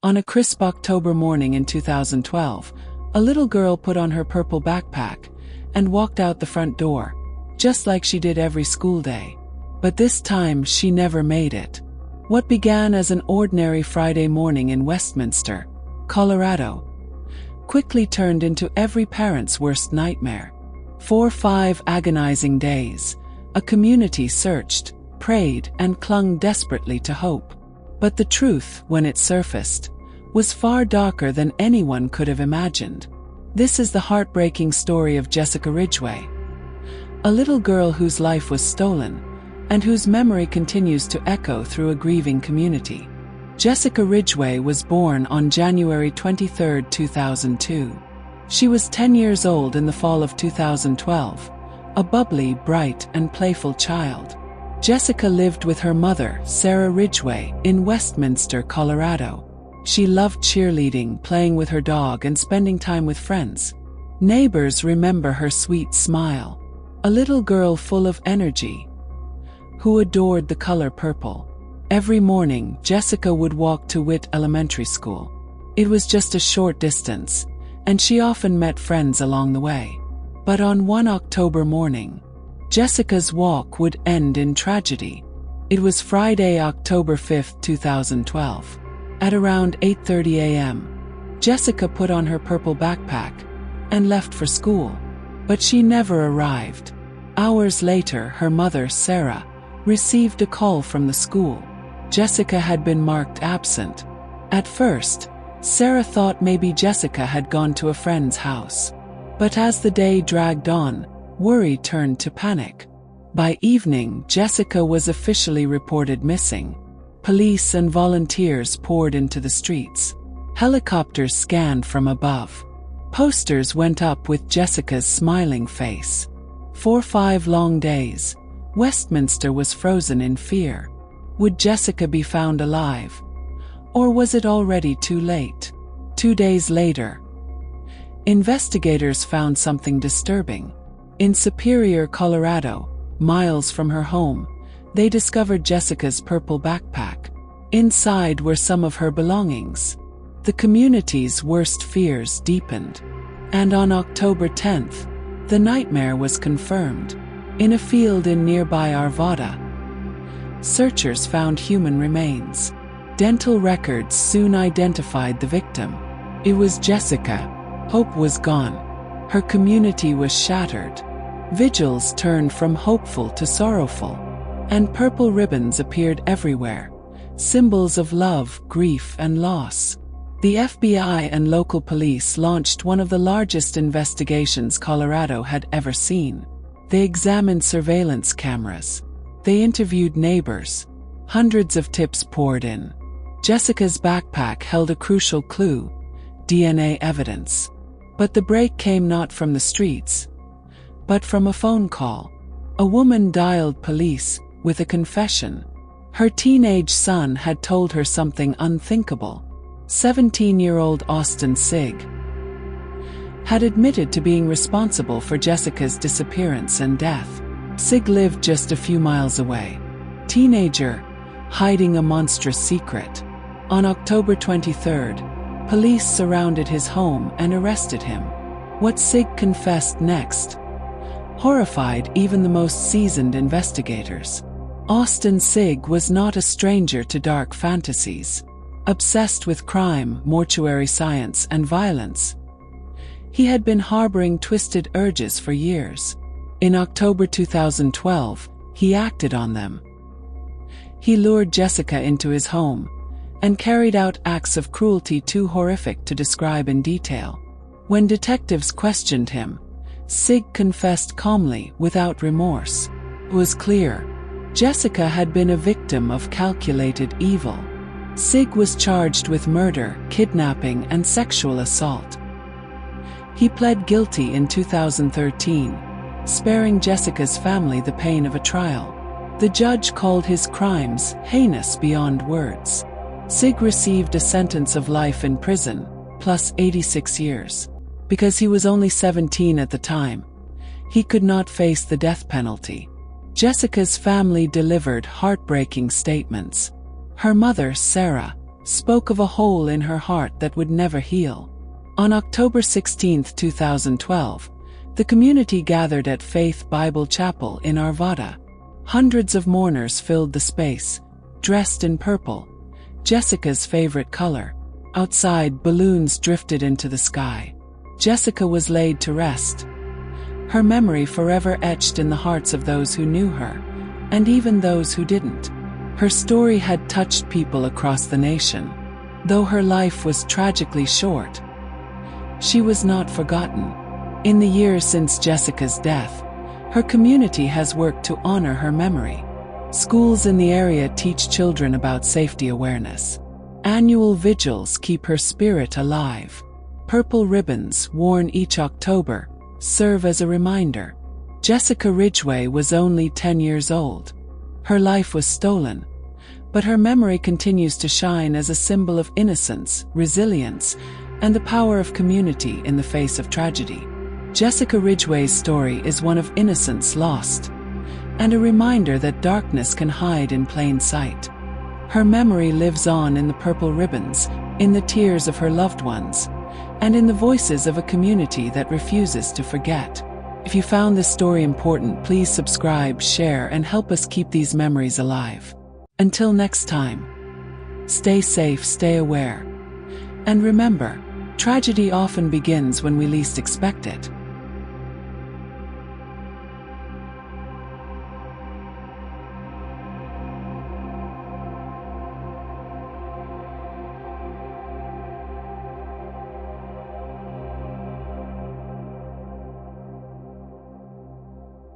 On a crisp October morning in 2012, a little girl put on her purple backpack and walked out the front door, just like she did every school day. But this time she never made it. What began as an ordinary Friday morning in Westminster, Colorado, quickly turned into every parent's worst nightmare. For 5 agonizing days, a community searched, prayed, and clung desperately to hope. But the truth, when it surfaced, was far darker than anyone could have imagined. This is the heartbreaking story of Jessica Ridgway, a little girl whose life was stolen, and whose memory continues to echo through a grieving community. Jessica Ridgway was born on January 23, 2002. She was 10 years old in the fall of 2012, a bubbly, bright, and playful child. Jessica lived with her mother, Sarah Ridgway, in Westminster, Colorado. She loved cheerleading, playing with her dog, and spending time with friends. Neighbors remember her sweet smile, a little girl full of energy, who adored the color purple. Every morning, Jessica would walk to Witt Elementary School. It was just a short distance, and she often met friends along the way. But on one October morning, Jessica's walk would end in tragedy. It was Friday, October 5, 2012. At around 8:30 a.m., Jessica put on her purple backpack and left for school. But she never arrived. Hours later, her mother, Sarah, received a call from the school. Jessica had been marked absent. At first, Sarah thought maybe Jessica had gone to a friend's house. But as the day dragged on, worry turned to panic. By evening, Jessica was officially reported missing. Police and volunteers poured into the streets. Helicopters scanned from above. Posters went up with Jessica's smiling face. For 5 long days, Westminster was frozen in fear. Would Jessica be found alive? Or was it already too late? 2 days later, investigators found something disturbing. In Superior, Colorado, miles from her home, they discovered Jessica's purple backpack. Inside were some of her belongings. The community's worst fears deepened. And on October 10th, the nightmare was confirmed. In a field in nearby Arvada, searchers found human remains. Dental records soon identified the victim. It was Jessica. Hope was gone. Her community was shattered. Vigils turned from hopeful to sorrowful, and purple ribbons appeared everywhere, symbols of love, grief, and loss. The FBI and local police launched one of the largest investigations Colorado had ever seen. They examined surveillance cameras. They interviewed neighbors. Hundreds of tips poured in. Jessica's backpack held a crucial clue: DNA evidence. But the break came not from the streets, but from a phone call. A woman dialed police with a confession. Her teenage son had told her something unthinkable. 17-year-old Austin Sigg had admitted to being responsible for Jessica's disappearance and death. Sigg lived just a few miles away. Teenager, hiding a monstrous secret. On October 23rd, police surrounded his home and arrested him. What Sigg confessed next horrified even the most seasoned investigators. Austin Sigg was not a stranger to dark fantasies. Obsessed with crime, mortuary science, and violence, he had been harboring twisted urges for years. In October 2012, he acted on them. He lured Jessica into his home and carried out acts of cruelty too horrific to describe in detail. When detectives questioned him, Sigg confessed calmly, without remorse. It was clear Jessica had been a victim of calculated evil. Sigg was charged with murder, kidnapping, and sexual assault. He pled guilty in 2013, sparing Jessica's family the pain of a trial. The judge called his crimes heinous beyond words. Sigg received a sentence of life in prison, plus 86 years. Because he was only 17 at the time, he could not face the death penalty. Jessica's family delivered heartbreaking statements. Her mother, Sarah, spoke of a hole in her heart that would never heal. On October 16, 2012, the community gathered at Faith Bible Chapel in Arvada. Hundreds of mourners filled the space, dressed in purple, Jessica's favorite color. Outside, balloons drifted into the sky. Jessica was laid to rest, her memory forever etched in the hearts of those who knew her, and even those who didn't. Her story had touched people across the nation. Though her life was tragically short, she was not forgotten. In the years since Jessica's death, her community has worked to honor her memory. Schools in the area teach children about safety awareness. Annual vigils keep her spirit alive. Purple ribbons, worn each October, serve as a reminder. Jessica Ridgway was only 10 years old. Her life was stolen, but her memory continues to shine as a symbol of innocence, resilience, and the power of community in the face of tragedy. Jessica Ridgway's story is one of innocence lost, and a reminder that darkness can hide in plain sight. Her memory lives on in the purple ribbons, in the tears of her loved ones, and in the voices of a community that refuses to forget. If you found this story important, please subscribe, share, and help us keep these memories alive. Until next time, stay safe, stay aware, and remember, tragedy often begins when we least expect it.